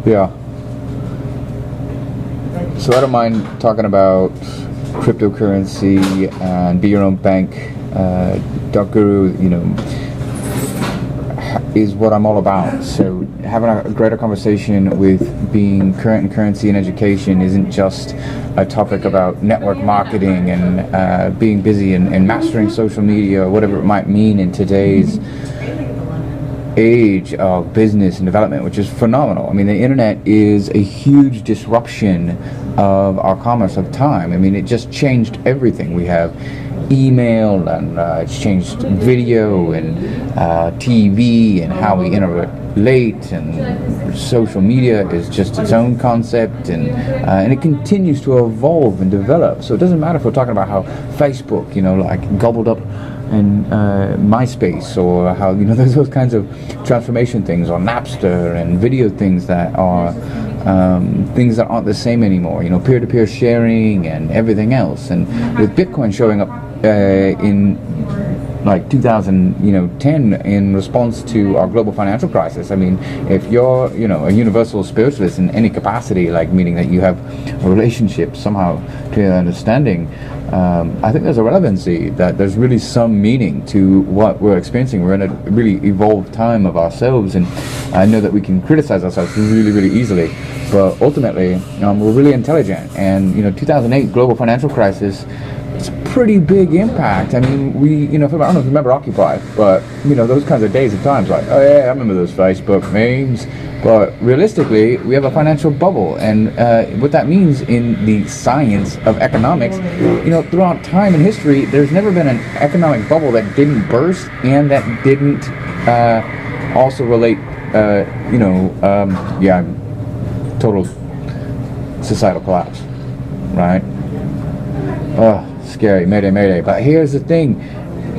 Yeah. So I don't mind talking about cryptocurrency and beyourownbank.guru, is what I'm all about. So having a greater conversation with being current in currency and education isn't just a topic about network marketing and being busy and mastering social media or whatever it might mean in today's age of business and development, which is phenomenal. I mean, the internet is a huge disruption of our commerce of time. I mean, it just changed everything. We have email, and it's changed video and TV and how we interrelate, and social media is just its own concept, and it continues to evolve and develop. So it doesn't matter if we're talking about how Facebook, like gobbled up and MySpace, or how there's those kinds of transformation things, or Napster, and video things that are things that aren't the same anymore. Peer-to-peer sharing and everything else. And with Bitcoin showing up in like 2010 in response to our global financial crisis. I mean, if you're a universal spiritualist in any capacity, like meaning that you have a relationship somehow to your understanding, I think there's a relevancy that there's really some meaning to what we're experiencing. We're in a really evolved time of ourselves, and I know that we can criticize ourselves really, really easily, but ultimately we're really intelligent. And 2008 global financial crisis, it's a pretty big impact. I mean, I don't know if you remember Occupy, but those kinds of days and times, like, oh yeah, I remember those Facebook memes. But realistically, we have a financial bubble, and what that means in the science of economics, throughout time and history, there's never been an economic bubble that didn't burst and that didn't also relate, total societal collapse, right? Oh, scary, mayday, mayday. But here's the thing.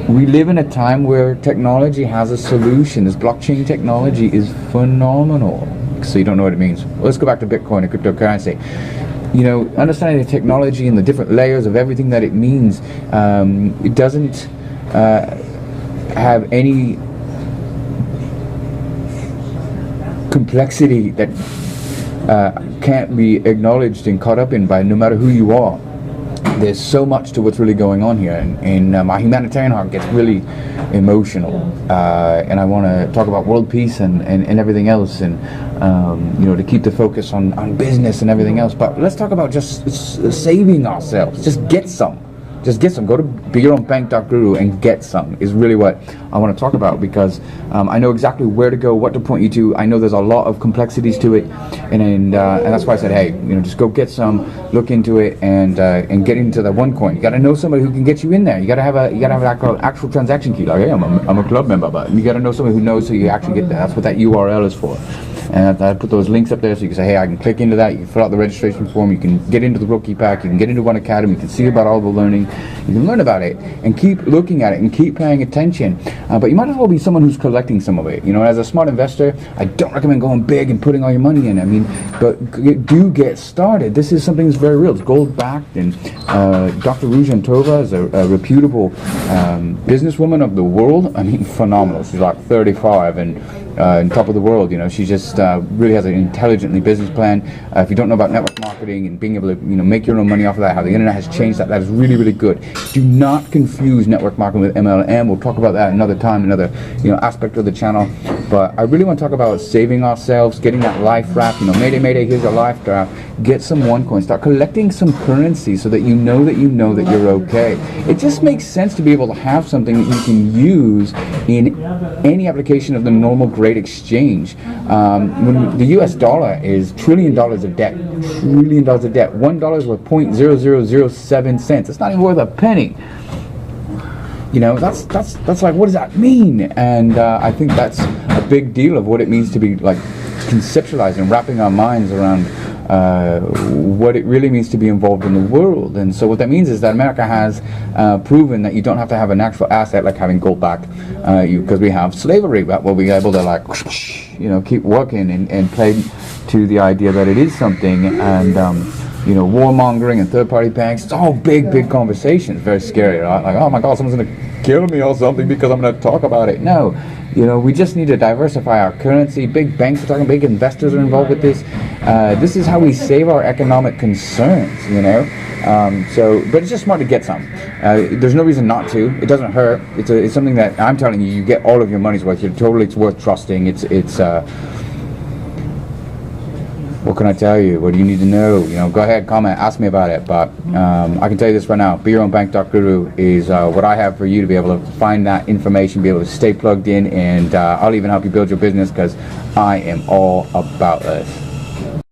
We live in a time where technology has a solution. This blockchain technology is phenomenal. So you don't know what it means. Well, let's go back to Bitcoin and cryptocurrency. Understanding the technology and the different layers of everything that it means, it doesn't have any complexity that can't be acknowledged and caught up in by no matter who you are. There's so much to what's really going on here, and my humanitarian heart gets really emotional, and I want to talk about world peace and everything else, and to keep the focus on business and everything else. But let's talk about just saving ourselves. Just get some. Go to beyourownbank.guru and get some is really what I want to talk about, because I know exactly where to go, what to point you to. I know there's a lot of complexities to it, and that's why I said, hey, just go get some, look into it, and get into the OneCoin. You got to know somebody who can get you in there. You got to have an actual transaction key. Like, hey, I'm a club member, but you got to know somebody who knows so you actually get there. That's what that URL is for. And I put those links up there so you can say, hey, I can click into that. You can fill out the registration form. You can get into the rookie pack. You can get into One Academy. You can see about all the learning. You can learn about it and keep looking at it and keep paying attention. But you might as well be someone who's collecting some of it. As a smart investor, I don't recommend going big and putting all your money in. But do get started. This is something that's very real. It's gold backed, and Dr. Rujan Tova is a reputable businesswoman of the world. Phenomenal. She's like 35 and on top of the world. She just really has an intelligently business plan. If you don't know about network marketing and being able to make your own money off of that, how the internet has changed that is really, really good. Do not confuse network marketing with MLM. We'll talk about that another time, another aspect of the channel. But I really want to talk about saving ourselves, getting that life raft. Mayday, mayday, here's your life draft. Get some OneCoin. Start collecting some currency so that you know that you're okay. It just makes sense to be able to have something that you can use in any application of the normal great exchange. When the US dollar is $1 trillion of debt. $1 is worth 0.0007 cents. It's not even worth a penny. That's like, what does that mean? And I think that's a big deal of what it means to be like conceptualizing, wrapping our minds around what it really means to be involved in the world. And so what that means is that America has proven that you don't have to have an actual asset like having gold backed, because we have slavery, but we'll be able to keep working and play to the idea that it is something. And warmongering and third-party banks, it's all big conversations. Very scary, right? Like, oh my God, someone's going to kill me or something because I'm going to talk about it. No, You know, we just need to diversify our currency. Big banks are talking, big investors are involved with this. This is how we save our economic concerns, you know. But it's just smart to get some. There's no reason not to. It doesn't hurt. It's something that I'm telling you, you get all of your money's worth. It's worth trusting. What can I tell you? What do you need to know? You know, go ahead, comment, ask me about it. But I can tell you this right now: beyourownbank.guru is what I have for you to be able to find that information, be able to stay plugged in, and I'll even help you build your business because I am all about it.